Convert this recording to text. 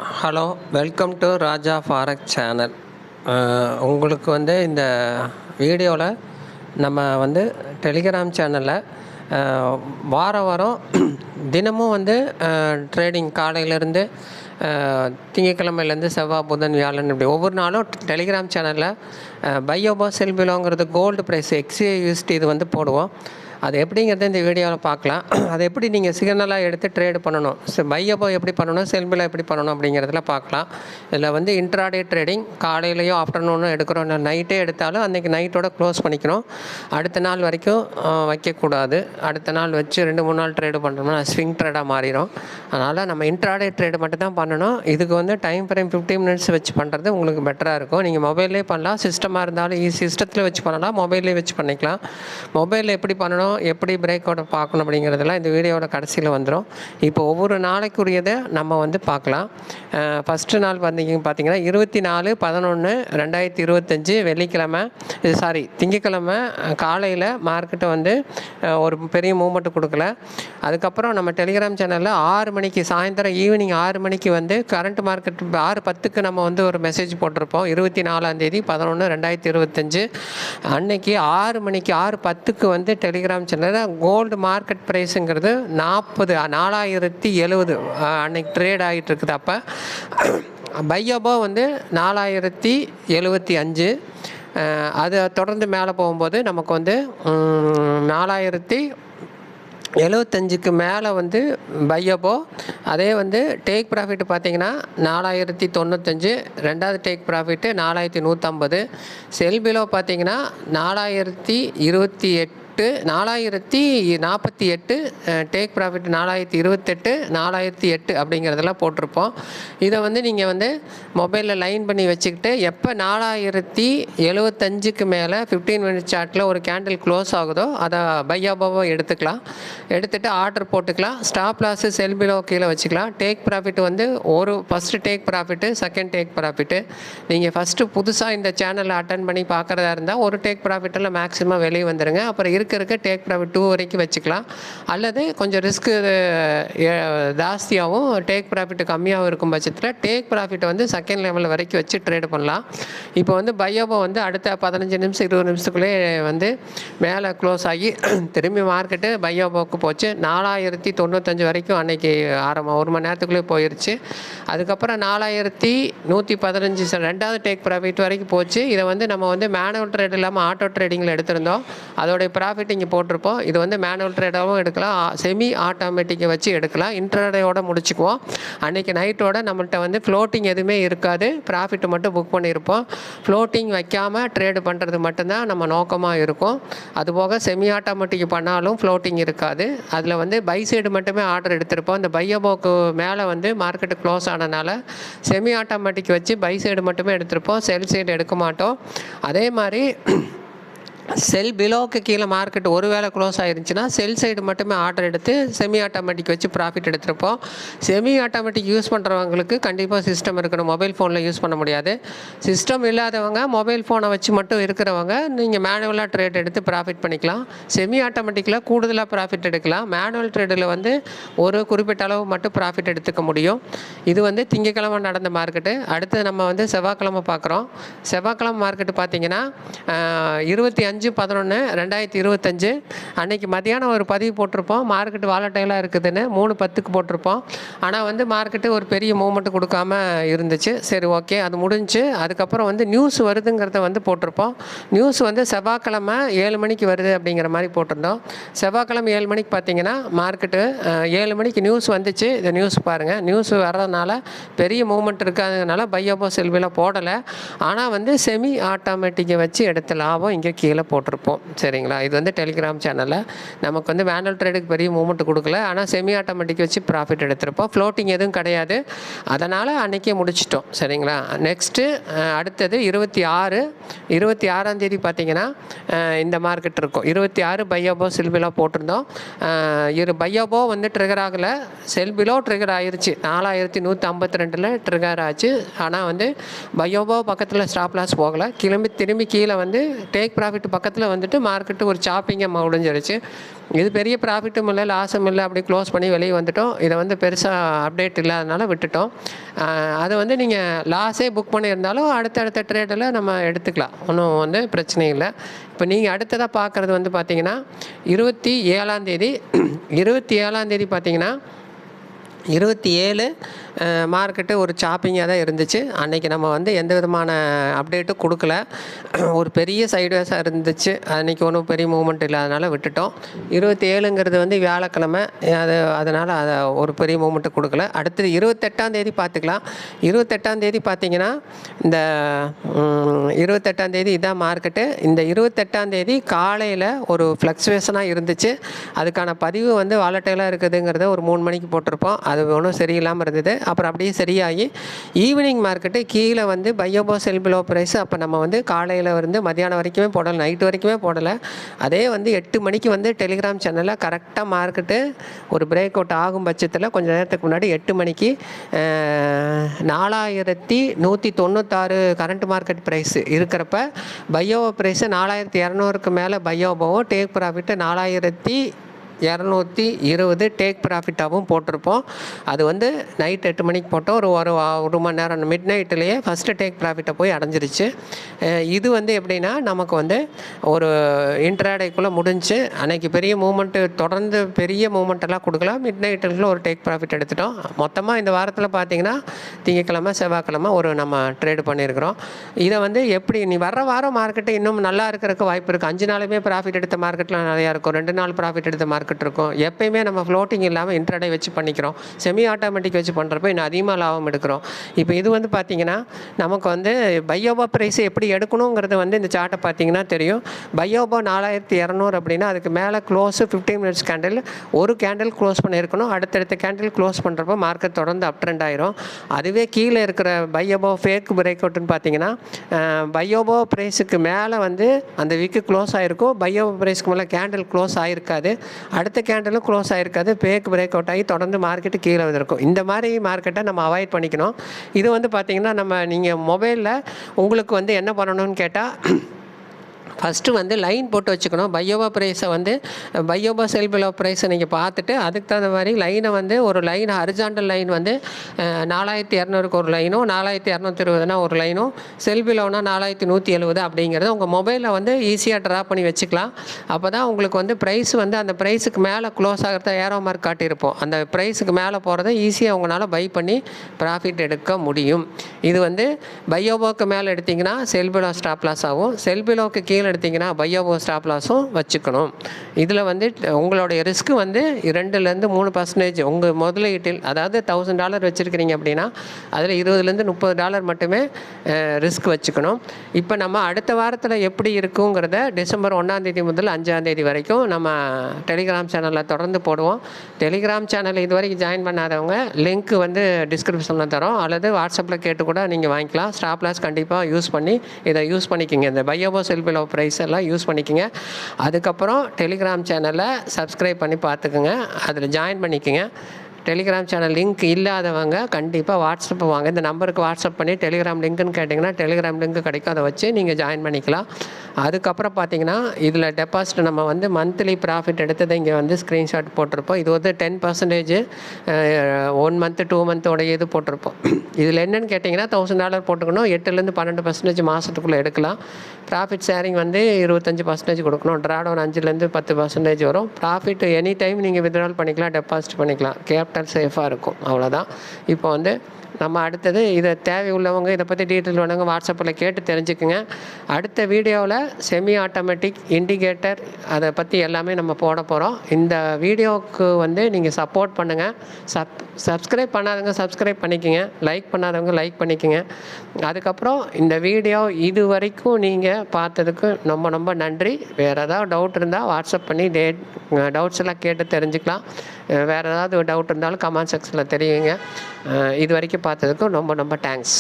Hello, welcome to Raja forex channel. உங்களுக்கு இந்த வீடியோவில் நம்ம டெலிகிராம் சேனலில் வாரம் வாரம் தினமும் ட்ரேடிங் காலையிலேருந்து திங்கட்கிழமையிலேருந்து செவ்வாய் புதன் வியாழன் இப்படி ஒவ்வொரு நாளும் டெலிகிராம் சேனலில் பையோபோ செல் பிலோங்கிறது கோல்டு ப்ரைஸ் XAUSD இது போடுவோம். அது எப்படிங்கிறத இந்த வீடியோவில் பார்க்கலாம். அதை எப்படி நீங்கள் சிக்னலாக எடுத்து ட்ரேடு பண்ணணும், பையபோ எப்படி பண்ணணும், செல்பிலோ எப்படி பண்ணணும் அப்படிங்கிறதுல பார்க்கலாம். இதில் இன்ட்ராடே ட்ரேடிங் காலையிலையோ ஆஃப்டர்நூனும் எடுக்கிறோம், நைட்டே எடுத்தாலும் அன்றைக்கி நைட்டோட க்ளோஸ் பண்ணிக்கணும். அடுத்த நாள் வரைக்கும் வைக்கக்கூடாது. அடுத்த நாள் வச்சு 2-3 நாள் ட்ரேடு பண்ணுறோம்னா ஸ்விங் ட்ரேடாக மாறிடும். அதனால் நம்ம இன்ட்ராடே ட்ரேடு மட்டும் தான் பண்ணணும். இதுக்கு டைம் ஃப்ரேம் 15 மினிட்ஸ் வச்சு பண்ணுறது உங்களுக்கு பெட்டராக இருக்கும். நீங்கள் மொபைல்லே பண்ணலாம், சிஸ்டமாக இருந்தாலும் சிஸ்டத்தில் வச்சு பண்ணலாம், மொபைல்லே வச்சு பண்ணிக்கலாம். மொபைலில் எப்படி பண்ணணும், எப்படி பிரேக் அவுட் பார்க்கணும் அப்படிங்கிறதெல்லாம் இந்த வீடியோவோட கடைசியில் வந்துடும். இப்போ ஒவ்வொரு நாளைக்குரியதை நம்ம பார்க்கலாம். ஃபஸ்ட்டு நாள் பார்த்தீங்கன்னா 24/11/2025 வெள்ளிக்கிழமை, திங்கக்கிழமை காலையில் மார்க்கெட்டை ஒரு பெரிய மூவ்மெண்ட் கொடுக்கல. அதுக்கப்புறம் நம்ம டெலிகிராம் சேனலில் 6 மணிக்கு சாயந்தரம் ஈவினிங் 6 மணிக்கு கரண்ட் மார்க்கெட் 6:10க்கு நம்ம ஒரு மெசேஜ் போட்டிருப்போம். 24/11/2025 அன்னைக்கு 6 மணிக்கு 6:10க்கு டெலிகிராம் சேனலில் கோல்டு மார்க்கெட் ப்ரைஸுங்கிறது 4070 அன்னைக்கு ட்ரேட் ஆகிட்டு இருக்குது. அப்போ பையபோ 4075, அது தொடர்ந்து மேலே போகும்போது நமக்கு 4075க்கு மேலே பையபோ. அதே டேக் ப்ராஃபிட் பார்த்திங்கன்னா 4095, ரெண்டாவது டேக் ப்ராஃபிட்டு 4150. செல் பிலோ பார்த்திங்கன்னா 4028, 4048, டேக் ப்ராஃபிட் 4028, 4008 அப்படிங்கிறதெல்லாம் போட்டிருப்போம். இதை நீங்கள் மொபைலில் லைன் பண்ணி வச்சுக்கிட்டு எப்போ 4075க்கு மேலே 15 மினிட்ஸ் சார்ட்டில் ஒரு கேண்டில் க்ளோஸ் ஆகுதோ அதை பையாபாவை எடுத்துக்கலாம். எடுத்துகிட்டு ஆர்டர் போட்டுக்கலாம். ஸ்டாப் லாஸு செல் பிலோ கீழே வச்சுக்கலாம். டேக் ப்ராஃபிட் ஒரு first take profit, second take profit. நீங்கள் ஃபஸ்ட்டு புதுசாக இந்த சேனலில் அட்டன் பண்ணி பார்க்குறதா இருந்தால் ஒரு டேக் ப்ராஃபிட்டில் மேக்ஸிமம் வெளியே வந்துடுங்க. அப்புறம் இருக்க டேக் ப்ராஃபிட் 2 வரைக்கும் வச்சுக்கலாம். அல்லது கொஞ்சம் ரிஸ்க்கு ஜாஸ்தியாகவும் டேக் ப்ராஃபிட் கம்மியாகவும் இருக்கும் பட்சத்தில் டேக் ப்ராஃபிட்டை செகண்ட் லெவல் வரைக்கும் வச்சு ட்ரேடு பண்ணலாம். இப்போ பையோபோ அடுத்த 15 நிமிஷம் 20 நிமிஷத்துக்குள்ளே மேலே க்ளோஸ் ஆகி திரும்பி மார்க்கெட்டு பையோபோக்கு போச்சு. 4095 வரைக்கும் அன்னைக்கு ஆரம்பம் 1 மணி நேரத்துக்குள்ளே போயிடுச்சு. அதுக்கப்புறம் 4115 ரெண்டாவது டேக் ப்ராஃபிட் வரைக்கும் போச்சு. இதை நம்ம மேனுவல் ட்ரேட் இல்லாமல் ஆட்டோ ட்ரேடிங்கில் எடுத்திருந்தோம். அதோடைய ப்ராஃபிட் இங்கே போட்டிருப்போம். இது மேனுவல் ட்ரேடாகவும் எடுக்கலாம், செமி ஆட்டோமேட்டிக்கை வச்சு எடுக்கலாம். இன்ட்ராடேயோட முடிச்சுக்குவோம். அன்றைக்கி நைட்டோட நம்மள்கிட்ட ஃப்ளோட்டிங் எதுவுமே இருக்காது, ப்ராஃபிட் மட்டும் புக் பண்ணியிருப்போம். ஃப்ளோட்டிங் வைக்காமல் ட்ரேடு பண்ணுறது மட்டும்தான் நம்ம நோக்கமாக இருக்கும். அதுபோக செமி ஆட்டோமேட்டிக் பண்ணாலும் ஃப்ளோட்டிங் இருக்காது. அதில் பை சைடு மட்டுமே ஆர்டர் எடுத்திருப்போம். இந்த பையபோக்கு மேலே மார்க்கெட்டு க்ளோஸ் ஆனதுனால செமி ஆட்டோமேட்டிக் வச்சு பை சைடு மட்டுமே எடுத்திருப்போம், செல் சைடு எடுக்க மாட்டோம். அதே மாதிரி செல் பிலோவுக்கு கீழே மார்க்கெட் ஒரு வேளை க்ளோஸ் ஆகிருந்துச்சுன்னா செல் சைடு மட்டுமே ஆர்டர் எடுத்து செமி ஆட்டோமேட்டிக் வச்சு ப்ராஃபிட் எடுத்திருப்போம். செமி ஆட்டோமேட்டிக் யூஸ் பண்ணுறவங்களுக்கு கண்டிப்பாக சிஸ்டம் இருக்கணும், மொபைல் ஃபோனில் யூஸ் பண்ண முடியாது. சிஸ்டம் இல்லாதவங்க மொபைல் ஃபோனை வச்சு மட்டும் இருக்கிறவங்க நீங்கள் மேனுவலாக ட்ரேட் எடுத்து ப்ராஃபிட் பண்ணிக்கலாம். செமி ஆட்டோமேட்டிக்கில் கூடுதலாக ப்ராஃபிட் எடுக்கலாம். மேனுவல் ட்ரேடில் ஒரு குறிப்பிட்ட அளவு மட்டும் ப்ராஃபிட் எடுத்துக்க முடியும். இது திங்கக்கிழமை நடந்த மார்க்கெட்டு. அடுத்து நம்ம செவ்வாய்க்கிழமை பார்க்குறோம். செவ்வாய்க்கிழமை மார்க்கெட்டு பார்த்திங்கன்னா 25/11/2025 அன்றைக்கி மதியானம் ஒரு பதிவு போட்டிருப்போம். மார்க்கெட் வாலட்டைலாக இருக்குதுன்னு 3:10க்கு போட்டிருப்போம். ஆனால் மார்க்கெட்டு ஒரு பெரிய மூவ்மெண்ட் கொடுக்காம இருந்துச்சு. சரி, ஓகே, அது முடிஞ்சு. அதுக்கப்புறம் நியூஸ் வருதுங்கிறத போட்டிருப்போம். நியூஸ் செவ்வாய்க்கிழமை 7 மணிக்கு வருது அப்படிங்கிற மாதிரி போட்டிருந்தோம். செவ்வாய்க்கிழமை 7 மணிக்கு பார்த்தீங்கன்னா மார்க்கெட்டு 7 மணிக்கு நியூஸ் வந்துச்சு. இந்த நியூஸ் பாருங்கள். நியூஸ் வர்றதுனால பெரிய மூவ்மெண்ட் இருக்காததுனால பையோபோ செல்வியில் போடலை. ஆனால் செமி ஆட்டோமேட்டிக்கை வச்சு எடுத்த லாபம் இங்கே கீழே போட்டிருப்போம். சரிங்களா? இது டெலிகிராம் சேனலில் நமக்கு மேனுவல் ட்ரேடுக்கு பெரிய மூவ்மெண்ட் கொடுக்கல, ஆனால் செமி ஆட்டோமேட்டிக் வச்சு ப்ராஃபிட் எடுத்திருப்போம். ஃப்ளோட்டிங் எதுவும் கிடையாது. அதனால் அன்றைக்கே முடிச்சிட்டோம். சரிங்களா? நெக்ஸ்ட்டு அடுத்தது 26ஆம் தேதி பார்த்திங்கன்னா இந்த மார்க்கெட் இருக்கும். 26 பையோபோ செல்பிலோ போட்டிருந்தோம். பையோபோ ட்ரிகர் ஆகலை, செல்பிலோ ட்ரிகர் ஆயிடுச்சு. 4152 ட்ரிகர் ஆச்சு. ஆனால் பையோபோ பக்கத்தில் ஸ்டாப் லாஸ் போகலை. திரும்பி கீழே டேக் ப்ராஃபிட் பக்கத்தில் வந்துட்டு மார்க்கெட்டு ஒரு சாப்பிங்காக முடிஞ்சிருச்சு. இது பெரிய ப்ராஃபிட்டும் இல்லை, லாஸும் இல்லை, அப்படி க்ளோஸ் பண்ணி வெளியே வந்துட்டோம். இதை வந்து பெருசாக அப்டேட் இல்லாதனால விட்டுட்டோம். அதை வந்து நீங்கள் லாஸே புக் பண்ணியிருந்தாலும் அடுத்தடுத்த ட்ரேடில் நம்ம எடுத்துக்கலாம், ஒன்றும் வந்து பிரச்சனை இல்லை. இப்போ நீங்கள் அடுத்ததாக பார்க்குறது வந்து பார்த்தீங்கன்னா 27 பார்த்தீங்கன்னா 27 மார்க்கெட்டு ஒரு சாப்பிங்காக தான் இருந்துச்சு. அன்றைக்கி நம்ம வந்து எந்த விதமான அப்டேட்டும் கொடுக்கல. ஒரு பெரிய சைட்வேஸாக இருந்துச்சு. அன்றைக்கி ஒன்றும் பெரிய மூவ்மெண்ட் இல்லாதனால விட்டுட்டோம். 27ங்கிறது வந்து வியாழக்கிழமை, அதனால் அதை ஒரு பெரிய மூவ்மெண்ட்டு கொடுக்கல. அடுத்தது 28ஆம் பார்த்துக்கலாம். 28ஆம் பார்த்தீங்கன்னா இந்த 28ஆம் இதான் மார்க்கெட்டு. இந்த 28ஆம் காலையில் ஒரு ஃப்ளக்சுவேஷனாக இருந்துச்சு. அதுக்கான பதிவு வந்து வாலட்டைலாக இருக்குதுங்கிறத ஒரு 3 மணிக்கு போட்டிருப்போம். அது ஒன்றும் சரியில்லாமல் இருந்தது. அப்புறம் அப்படியே சரியாகி ஈவினிங் மார்க்கெட்டு கீழே வந்து பையோபோ செல் பிலோ ப்ரைஸ் அப்போ நம்ம வந்து காலையில் வந்து மத்தியானம் வரைக்குமே போடலை, நைட்டு வரைக்குமே போடலை. அதே வந்து 8 மணிக்கு வந்து டெலிகிராம் சேனலில் கரெக்டாக மார்க்கெட்டு ஒரு பிரேக் அவுட் ஆகும் பட்சத்தில் கொஞ்சம் நேரத்துக்கு முன்னாடி 8 மணிக்கு 4196 கரண்ட் மார்க்கெட் ப்ரைஸ் இருக்கிறப்ப பையோபோ ப்ரைஸு 4200க்கு மேலே பையோபோவும் டேக் ப்ராஃபிட்டு 4220 டேக் ப்ராஃபிட்டாகவும் போட்டிருப்போம். அது வந்து நைட் 8 மணிக்கு போட்டோம். ஒரு மணி நேரம் மிட் நைட்லேயே ஃபஸ்ட்டு டேக் ப்ராஃபிட்டை போய் அடைஞ்சிருச்சு. இது வந்து எப்படின்னா நமக்கு வந்து ஒரு இன்ட்ராடேக்குள்ளே முடிஞ்சு அன்றைக்கி பெரிய மூமெண்ட்டு, தொடர்ந்து பெரிய மூமெண்ட்டெல்லாம் கொடுக்கலாம். மிட் நைட்டுக்குள்ளே ஒரு டேக் ப்ராஃபிட் எடுத்துட்டோம். மொத்தமாக இந்த வாரத்தில் பார்த்தீங்கன்னா திங்கக்கிழமை செவ்வாய்க்கிழமை நம்ம ட்ரேடு பண்ணியிருக்கிறோம். இதை வந்து எப்படி நீ வர்ற வாரம் மார்க்கெட்டு இன்னும் நல்லா இருக்கிறதுக்கு வாய்ப்பு இருக்குது. 5 நாளுமே ப்ராஃபிட் எடுத்த மார்க்கெட்லாம் நிறையா இருக்கும். 2 நாள் ப்ராஃபிட் எடுத்த மார்க்கெட் இருக்கும். எப்பயுமே நம்ம ஃப்ளோட்டிங் இல்லாமல் இன்ட்ராடே வச்சு பண்ணிக்கிறோம். செமி ஆட்டோமேட்டிக் வச்சு பண்ணுறப்ப இன்னும் அதிகமாக லாபம் எடுக்கிறோம். இப்போ இது வந்து பார்த்திங்கன்னா நமக்கு வந்து பையோபோ ப்ரைஸ் எப்படி எடுக்கணுங்கிறது வந்து இந்த சார்ட்டை பார்த்திங்கன்னா தெரியும். பையோபோ 4200 அப்படின்னா அதுக்கு மேலே க்ளோஸு 15 மினிட்ஸ் கேண்டில், ஒரு கேண்டில் க்ளோஸ் பண்ணியிருக்கணும். அடுத்தடுத்த கேண்டில் க்ளோஸ் பண்ணுறப்போ மார்க்கெட் தொடர்ந்து அப் ட்ரெண்ட் ஆயிரும். அதுவே கீழே இருக்கிற பையோபோ ஃபேக் பிரேக் அவுட்னு பார்த்திங்கன்னா பையோபோ ப்ரைஸுக்கு மேலே வந்து அந்த வீக்கு க்ளோஸ் ஆகிருக்கும். பையோபோ ப்ரைஸ்க்கு மேலே கேண்டில் க்ளோஸ் ஆகிருக்காது. அடுத்த கேண்டிலும் க்ளோஸ் ஆகிருக்காது. பேக் பிரேக் அவுட் ஆகி தொடர்ந்து மார்க்கெட்டு கீழே வந்திருக்கும். இந்த மாதிரி மார்க்கெட்டை நம்ம அவாய்ட் பண்ணிக்கணும். இது வந்து பார்த்திங்கன்னா நீங்கள் மொபைலில் உங்களுக்கு வந்து என்ன பண்ணணும்னு கேட்டால் ஃபஸ்ட்டு வந்து லைன் போட்டு வச்சுக்கணும். பையோபோ ப்ரைஸை வந்து பையோபோ செல் பிலோ ப்ரைஸை நீங்கள் பார்த்துட்டு அதுக்கு தகுந்த மாதிரி லைனை வந்து ஒரு லைன் ஹரிசாண்டல் லைன் வந்து 4200க்கு ஒரு லைனும், 4220னா ஒரு லைனும், செல் பிலோனா 4170 அப்படிங்கிறத உங்கள் மொபைலில் வந்து ஈஸியாக ட்ரா பண்ணி வச்சுக்கலாம். அப்போ தான் உங்களுக்கு வந்து ப்ரைஸ் வந்து அந்த ப்ரைஸுக்கு மேலே க்ளோஸ் ஆகிறத ஏரோ மார்க் காட்டியிருப்போம். அந்த ப்ரைஸுக்கு மேலே போகிறத ஈஸியாக உங்களால் பை பண்ணி ப்ராஃபிட் எடுக்க முடியும். இது வந்து பையோபோக்கு மேலே எடுத்திங்கன்னா செல் பிலோ ஸ்டாப் லாஸ் ஆகும். செல் பிலோக்கு கீழே எடுத்திங்கன்னா பையோபோ ஸ்டாப் லாஸும் வச்சுக்கணும். இதில் வந்து உங்களுடைய ரிஸ்க்கு வந்து 2-3% உங்கள் முதலீட்டில், அதாவது $1000 வச்சுருக்கிறீங்க அப்படின்னா அதில் $20-30 மட்டுமே ரிஸ்க் வச்சுக்கணும். இப்போ நம்ம அடுத்த வாரத்தில் எப்படி இருக்குங்கிறத டிசம்பர் 1 முதல் 5 வரைக்கும் நம்ம டெலிகிராம் சேனலில் தொடர்ந்து போடுவோம். டெலிகிராம் சேனல் இது வரைக்கும் ஜாயின் பண்ணாதவங்க லிங்க் வந்து டிஸ்கிரிப்ஷனில் தரோம், அல்லது வாட்ஸ்அப்பில் கேட்டு கூட நீங்கள் வாங்கிக்கலாம். ஸ்டாப் லாஸ் கண்டிப்பாக யூஸ் பண்ணிக்கிங்க. இந்த பையோபோ செல் பிலோ ப்ரைஸ் எல்லாம் யூஸ் பண்ணிக்கோங்க. அதுக்கப்புறம் டெலிகிராம் சேனலை சப்ஸ்கிரைப் பண்ணி பார்த்துக்குங்க, அதில் ஜாயின் பண்ணிக்கோங்க. டெலிகிராம் சேனல் லிங்க் இல்லாதவங்க கண்டிப்பாக வாட்ஸ்அப் வாங்க. இந்த நம்பருக்கு வாட்ஸ்அப் பண்ணி டெலிகிராம் லிங்க்குன்னு கேட்டிங்கன்னா டெலிகிராம் லிங்க் கிடைக்கும். அதை வச்சு நீங்கள் ஜாயின் பண்ணிக்கலாம். அதுக்கப்புறம் பார்த்தீங்கன்னா இதில் டெபாசிட் நம்ம வந்து மந்த்லி ப்ராஃபிட் எடுத்ததை இங்கே வந்து ஸ்க்ரீன்ஷாட் போட்டிருப்போம். இது வந்து 10% 1 மந்த்து 2 மந்த்தோடைய இது போட்டிருப்போம். இதில் என்னென்னு கேட்டிங்கன்னா $1000 போட்டுக்கணும். 8-12% மாதத்துக்குள்ளே எடுக்கலாம். ப்ராஃபிட் ஷேரிங் வந்து 25% கொடுக்கணும். ட்ராடவுன் 5-10% வரும். ப்ராஃபிட் எனி டைம் நீங்கள் வித்ட்ரால் பண்ணிக்கலாம், டெபாசிட் பண்ணிக்கலாம். கேபிட்டல் சேஃபாக இருக்கும். அவ்வளோதான். இப்போ வந்து நம்ம அடுத்தது இதை தேவை உள்ளவங்க இதை பற்றி டீட்டெயில் வேணுங்க வாட்ஸ்அப்பில் கேட்டு தெரிஞ்சுக்குங்க. அடுத்த வீடியோவில் செமி ஆட்டோமேட்டிக் இண்டிகேட்டர் அதை பற்றி எல்லாமே நம்ம போட போகிறோம். இந்த வீடியோவுக்கு வந்து நீங்கள் சப்போர்ட் பண்ணுங்கள். சப்ஸ்கிரைப் பண்ணாதவங்க சப்ஸ்கிரைப் பண்ணிக்கோங்க, லைக் பண்ணாதவங்க லைக் பண்ணிக்கோங்க. அதுக்கப்புறம் இந்த வீடியோ இது வரைக்கும் நீங்கள் பார்த்ததுக்கு ரொம்ப நன்றி. வேறு ஏதாவது டவுட் இருந்தால் வாட்ஸ்அப் பண்ணி டவுட்ஸ் எல்லாம் கேட்டு தெரிஞ்சுக்கலாம். வேறு ஏதாவது டவுட் இருந்தாலும் கமெண்ட் செக்ஷனில் தெரியுங்க. இது வரைக்கும் பார்த்ததுக்கு ரொம்ப தேங்க்ஸ்.